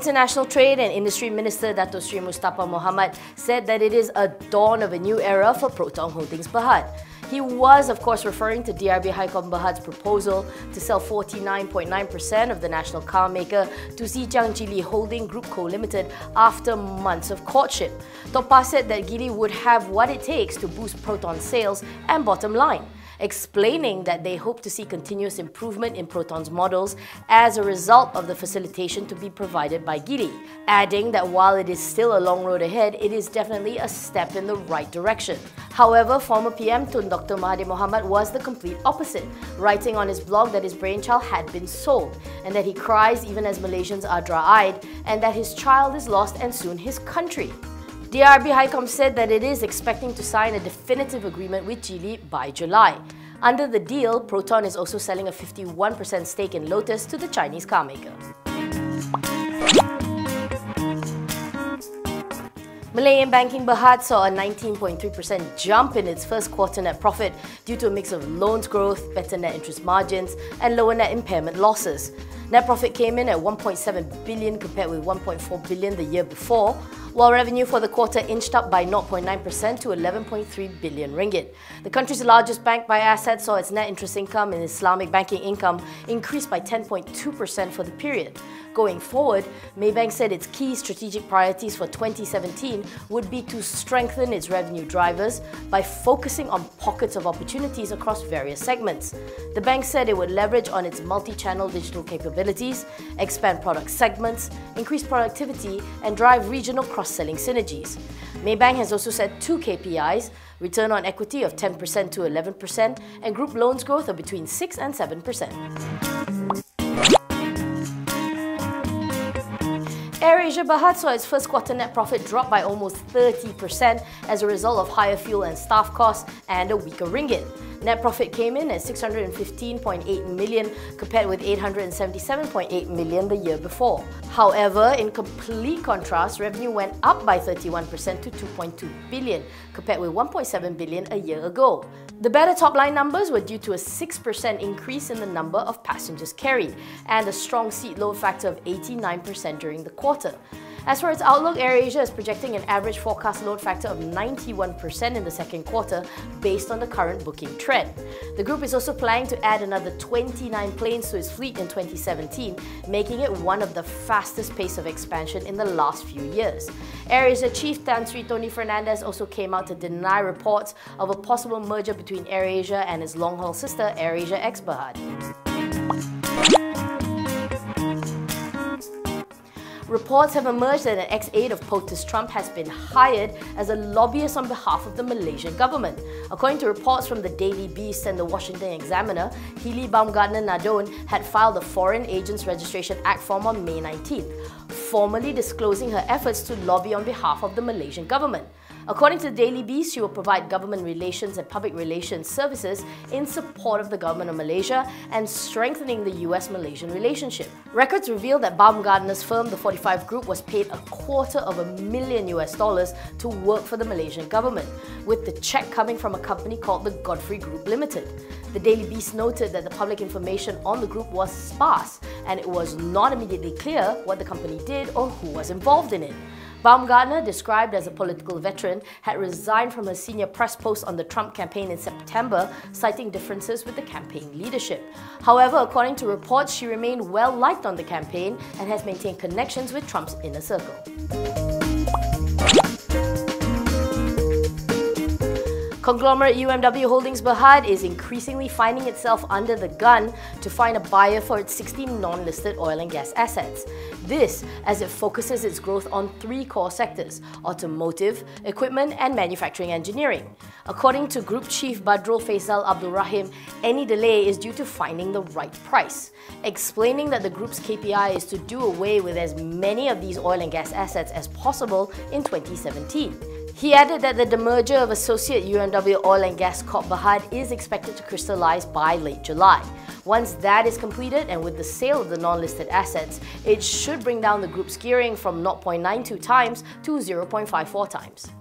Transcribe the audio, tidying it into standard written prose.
International Trade and Industry Minister Datuk Seri Mustapa Mohamed said that it is a dawn of a new era for Proton Holdings Berhad. He was, of course, referring to DRB Highcom Berhad's proposal to sell 49.9% of the national car maker to Zhejiang Geely Holding Group Co Limited after months of courtship. Topa said that Geely would have what it takes to boost Proton sales and bottom line, explaining that they hope to see continuous improvement in Proton's models as a result of the facilitation to be provided by Geely, adding that while it is still a long road ahead, it is definitely a step in the right direction. However, former PM Tun Dr. Mohamed was the complete opposite, writing on his blog that his brainchild had been sold and that he cries even as Malaysians are dry-eyed and that his child is lost and soon his country. DRB Highcom said that it is expecting to sign a definitive agreement with Geely by July. Under the deal, Proton is also selling a 51% stake in Lotus to the Chinese carmaker. Malayan banking Berhad saw a 19.3% jump in its first quarter net profit due to a mix of loans growth, better net interest margins and lower net impairment losses. Net profit came in at 1.7 billion compared with 1.4 billion the year before, while revenue for the quarter inched up by 0.9% to 11.3 billion ringgit. The country's largest bank by assets saw its net interest income and Islamic banking income increase by 10.2% for the period. Going forward, Maybank said its key strategic priorities for 2017 would be to strengthen its revenue drivers by focusing on pockets of opportunities across various segments. The bank said it would leverage on its multi-channel digital capabilities, expand product segments, increase productivity and drive regional cross-selling synergies. Maybank has also set two KPIs, return on equity of 10% to 11% and group loans growth of between 6 and 7%. AirAsia Berhad saw its first quarter net profit drop by almost 30% as a result of higher fuel and staff costs and a weaker ringgit. Net profit came in at 615.8 million compared with 877.8 million the year before. However, in complete contrast, revenue went up by 31% to 2.2 billion compared with 1.7 billion a year ago. The better top-line numbers were due to a 6% increase in the number of passengers carried and a strong seat load factor of 89% during the quarter. As for its outlook, AirAsia is projecting an average forecast load factor of 91% in the second quarter based on the current booking trend. The group is also planning to add another 29 planes to its fleet in 2017, making it one of the fastest pace of expansion in the last few years. AirAsia Chief Tan Sri Tony Fernandez also came out to deny reports of a possible merger between AirAsia and its long-haul sister AirAsia X Berhad. Reports have emerged that an ex-aide of POTUS Trump has been hired as a lobbyist on behalf of the Malaysian government. According to reports from the Daily Beast and the Washington Examiner, Healy Baumgardner-Nardone had filed a Foreign Agents Registration Act form on May 19th, formally disclosing her efforts to lobby on behalf of the Malaysian government. According to the Daily Beast, she will provide government relations and public relations services in support of the government of Malaysia and strengthening the US-Malaysian relationship. Records reveal that Baumgardner's firm, the 45 Group, was paid $250,000 to work for the Malaysian government, with the check coming from a company called the Godfrey Group Limited. The Daily Beast noted that the public information on the group was sparse and it was not immediately clear what the company did or who was involved in it. Baumgardner, described as a political veteran, had resigned from her senior press post on the Trump campaign in September, citing differences with the campaign leadership. However, according to reports, she remained well-liked on the campaign and has maintained connections with Trump's inner circle. Conglomerate UMW Holdings Berhad is increasingly finding itself under the gun to find a buyer for its 16 non-listed oil and gas assets. This as it focuses its growth on three core sectors: automotive, equipment and manufacturing engineering. According to Group Chief Badrul Faisal Abdul Rahim, any delay is due to finding the right price, explaining that the group's KPI is to do away with as many of these oil and gas assets as possible in 2017. He added that the demerger of associate UMW Oil and Gas Corp Berhad is expected to crystallize by late July. Once that is completed and with the sale of the non-listed assets, it should bring down the group's gearing from 0.92 times to 0.54 times.